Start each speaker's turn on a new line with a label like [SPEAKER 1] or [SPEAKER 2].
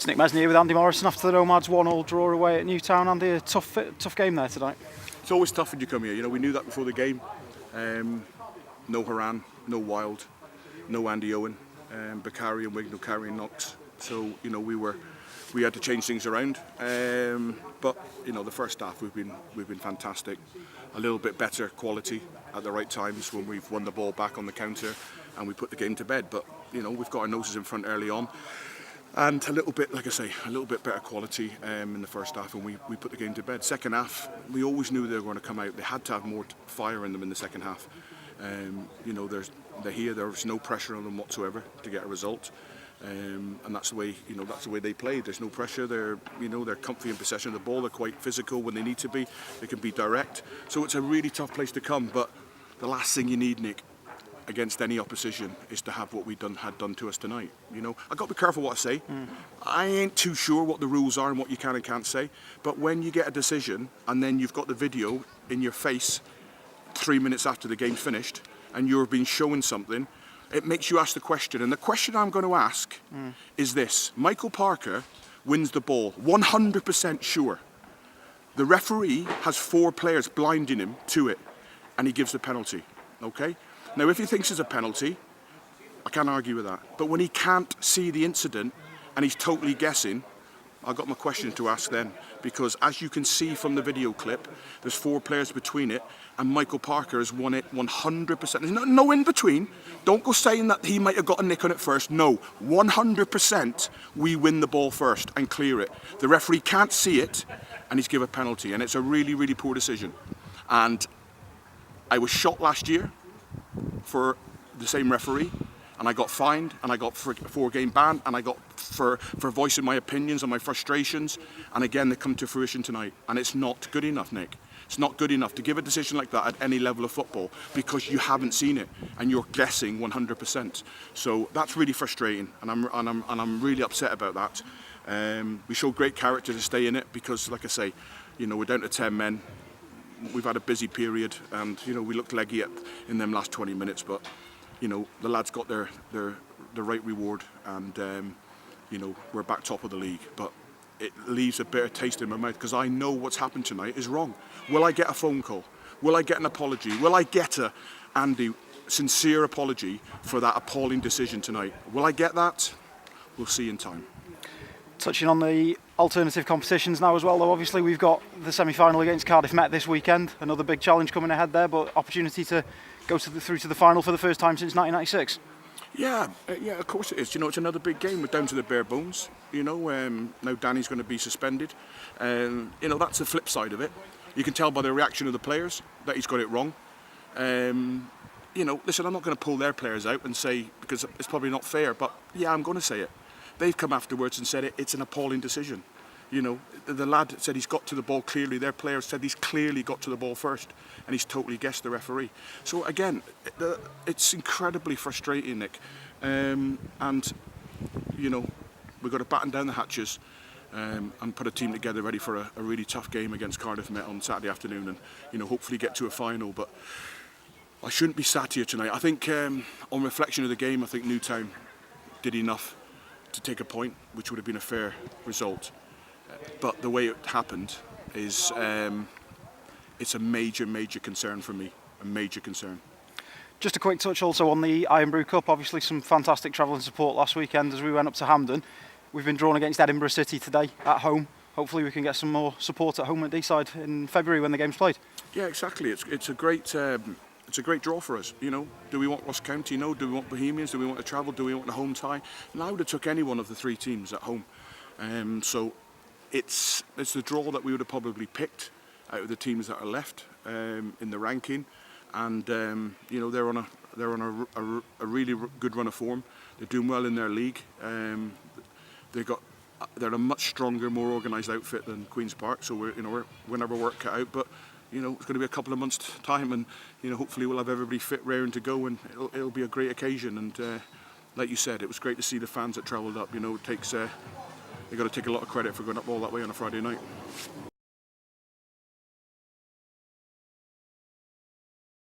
[SPEAKER 1] It's Nik Mesney here with Andy Morrison after the Nomads 1-1 draw away at Newtown. Andy, a tough game there tonight.
[SPEAKER 2] It's always tough when you come here. You know, we knew that before the game. No Haran, no Wild, no Andy Owen, Bakari and Wignall carrying knocks. So you know we had to change things around. But you know the first half we've been fantastic. A little bit better quality at the right times when we've won the ball back on the counter and we put the game to bed. But you know we've got our noses in front early on. And a little bit, like I say, a little bit better quality in the first half, and we put the game to bed. Second half, we always knew they were going to come out. They had to have more fire in them in the second half. You know, they're here. There's no pressure on them whatsoever to get a result, and that's the way that's the way they play. There's no pressure. They're comfy in possession of the ball. They're quite physical when they need to be. They can be direct. So it's a really tough place to come. But the last thing you need, Nick, against any opposition is to have what we had done to us tonight. You know, I've got to be careful what I say. I ain't too sure what the rules are and what you can and can't say, but when you get a decision and then you've got the video in your face 3 minutes after the game's finished and you're being shown something, it makes you ask the question. And the question I'm going to ask is this: Michael Parker wins the ball, 100% sure. The referee has 4 players blinding him to it and he gives the penalty, okay? Now, if he thinks it's a penalty, I can't argue with that. But when he can't see the incident and he's totally guessing, I've got my question to ask then. Because as you can see from the video clip, there's 4 players between it, and Michael Parker has won it 100%. There's no in between. Don't go saying that he might have got a nick on it first. No, 100% we win the ball first and clear it. The referee can't see it, and he's given a penalty, and it's a really, really poor decision. And I was shot last year for the same referee, and I got fined, and I got 4-game ban, and I got for voicing my opinions and my frustrations, and again they come to fruition tonight, and it's not good enough, Nick. It's not good enough to give a decision like that at any level of football because you haven't seen it and you're guessing 100%. So that's really frustrating, and I'm really upset about that. We showed great character to stay in it because, like I say, you know, we're down to 10 men. We've had a busy period, and you know we looked leggy in them last 20 minutes. But you know the lads got their right reward, and you know we're back top of the league. But it leaves a bitter taste in my mouth because I know what's happened tonight is wrong. Will I get a phone call? Will I get an apology? Will I get a sincere apology for that appalling decision tonight? Will I get that? We'll see in time.
[SPEAKER 1] Touching on the alternative competitions now as well, though, obviously we've got the semi-final against Cardiff Met this weekend. Another big challenge coming ahead there, but opportunity to go through to the final for the first time since 1996.
[SPEAKER 2] Yeah, of course it is. You know, it's another big game. We're down to the bare bones. You know, now Danny's going to be suspended. You know, that's the flip side of it. You can tell by the reaction of the players that he's got it wrong. You know, listen, I'm not going to pull their players out and say, because it's probably not fair, but yeah, I'm going to say it. They've come afterwards and said it's an appalling decision. You know, the lad said he's got to the ball clearly. Their players said he's clearly got to the ball first, and he's totally guessed the referee. So again, it's incredibly frustrating, Nick. And you know, we've got to batten down the hatches and put a team together ready for a really tough game against Cardiff Met on Saturday afternoon, and you know, hopefully get to a final. But I shouldn't be sat here tonight. I think, on reflection of the game, I think Newtown did enough to take a point, which would have been a fair result. But the way it happened is it's a major concern for me, a major concern.
[SPEAKER 1] Just a quick touch also on the Iron Brew Cup. Obviously some fantastic travel and support last weekend as we went up to Hampden. We've been drawn against Edinburgh City today at home. Hopefully we can get some more support at home at D-side in February when the game's played. Yeah,
[SPEAKER 2] exactly. It's a great draw for us. You know, do we want Ross County? No. Do we want Bohemians? Do we want to travel? Do we want a home tie? And I would have took any one of the 3 teams at home. So it's the draw that we would have probably picked out of the teams that are left in the ranking, and you know they're on a really good run of form. They're doing well in their league. They're a much stronger, more organised outfit than Queen's Park. So we're our work cut out, but. You know, it's going to be a couple of months' time, and you know, hopefully we'll have everybody fit, raring to go, and it'll be a great occasion. And like you said, it was great to see the fans that travelled up. You know, it takes they got to take a lot of credit for going up all that way on a Friday night.